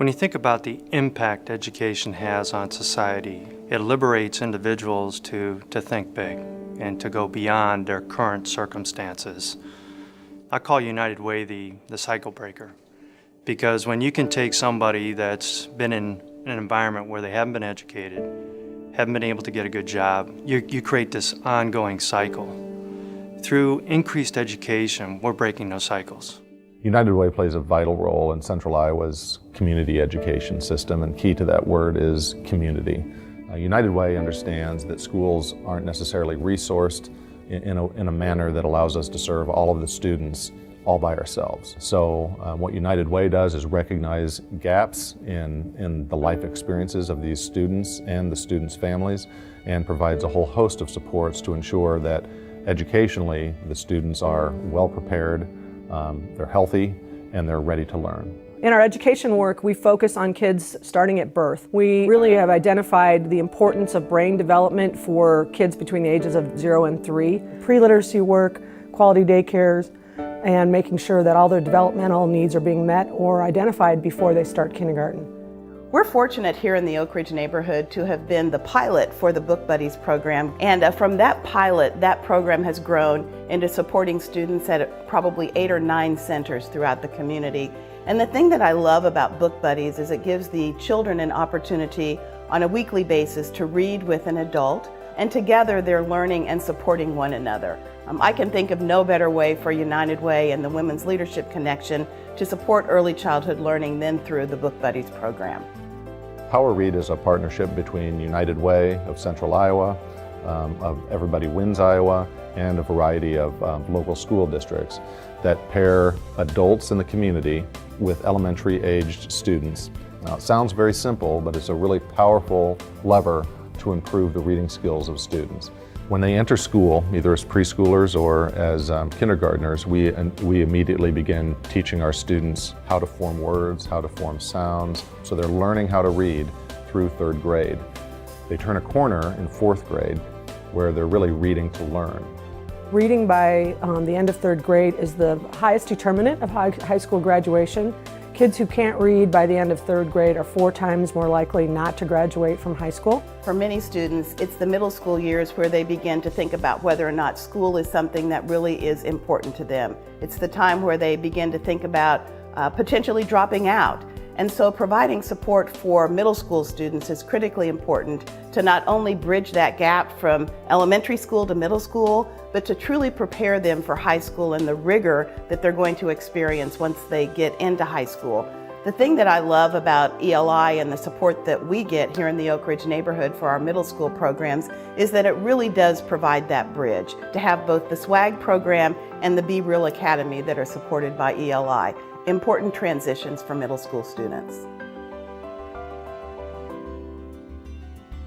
When you think about the impact education has on society, it liberates individuals to think big and to go beyond their current circumstances. I call United Way the cycle breaker, because when you can take somebody that's been in an environment where they haven't been educated, haven't been able to get a good job, you create this ongoing cycle. Through increased education, we're breaking those cycles. United Way plays a vital role in Central Iowa's community education system, and key to that word is community. United Way understands that schools aren't necessarily resourced in a manner that allows us to serve all of the students all by ourselves. So what United Way does is recognize gaps in the life experiences of these students and the students' families, and provides a whole host of supports to ensure that educationally the students are well prepared, they're healthy, and they're ready to learn. In our education work, we focus on kids starting at birth. We really have identified the importance of brain development for kids between the ages of 0 and 3. Pre-literacy work, quality daycares, and making sure that all their developmental needs are being met or identified before they start kindergarten. We're fortunate here in the Oak Ridge neighborhood to have been the pilot for the Book Buddies program, and from that pilot, that program has grown into supporting students at probably 8 or 9 centers throughout the community. And the thing that I love about Book Buddies is it gives the children an opportunity on a weekly basis to read with an adult, and together they're learning and supporting one another. I can think of no better way for United Way and the Women's Leadership Connection to support early childhood learning than through the Book Buddies program. Power Read is a partnership between United Way of Central Iowa, of Everybody Wins Iowa, and a variety of local school districts that pair adults in the community with elementary-aged students. Now, it sounds very simple, but it's a really powerful lever to improve the reading skills of students. When they enter school, either as preschoolers or as kindergartners, we immediately begin teaching our students how to form words, how to form sounds, so they're learning how to read through 3rd grade. They turn a corner in 4th grade where they're really reading to learn. Reading by the end of 3rd grade is the highest determinant of high school graduation. Kids who can't read by the end of 3rd grade are 4 times more likely not to graduate from high school. For many students, it's the middle school years where they begin to think about whether or not school is something that really is important to them. It's the time where they begin to think about potentially dropping out. And so providing support for middle school students is critically important to not only bridge that gap from elementary school to middle school, but to truly prepare them for high school and the rigor that they're going to experience once they get into high school. The thing that I love about ELI and the support that we get here in the Oak Ridge neighborhood for our middle school programs is that it really does provide that bridge to have both the SWAG program and the Be Real Academy that are supported by ELI. Important transitions for middle school students.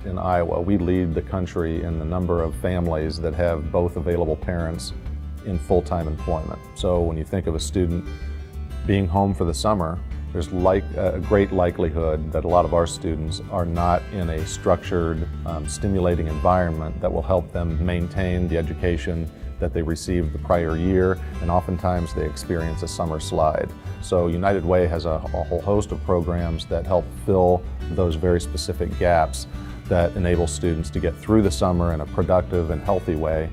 In Iowa, we lead the country in the number of families that have both available parents in full-time employment. So when you think of a student being home for the summer, there's a great likelihood that a lot of our students are not in a structured, stimulating environment that will help them maintain the education that they received the prior year, and oftentimes they experience a summer slide. So United Way has a whole host of programs that help fill those very specific gaps that enable students to get through the summer in a productive and healthy way.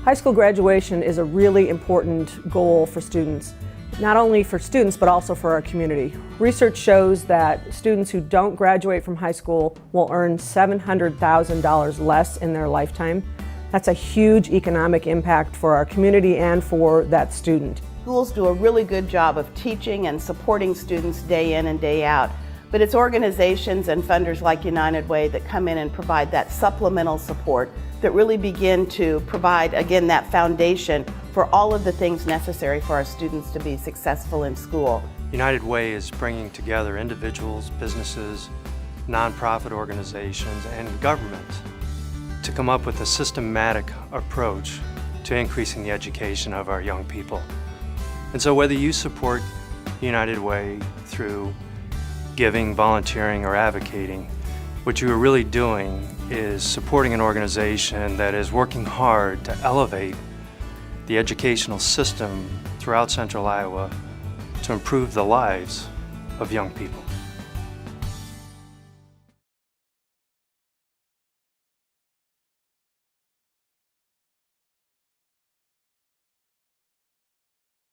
High school graduation is a really important goal for students, not only for students but also for our community. Research shows that students who don't graduate from high school will earn $700,000 less in their lifetime. That's a huge economic impact for our community and for that student. Schools do a really good job of teaching and supporting students day in and day out, but it's organizations and funders like United Way that come in and provide that supplemental support that really begin to provide, again, that foundation for all of the things necessary for our students to be successful in school. United Way is bringing together individuals, businesses, nonprofit organizations, and government to come up with a systematic approach to increasing the education of our young people. And so whether you support United Way through giving, volunteering, or advocating, what you are really doing is supporting an organization that is working hard to elevate the educational system throughout Central Iowa to improve the lives of young people.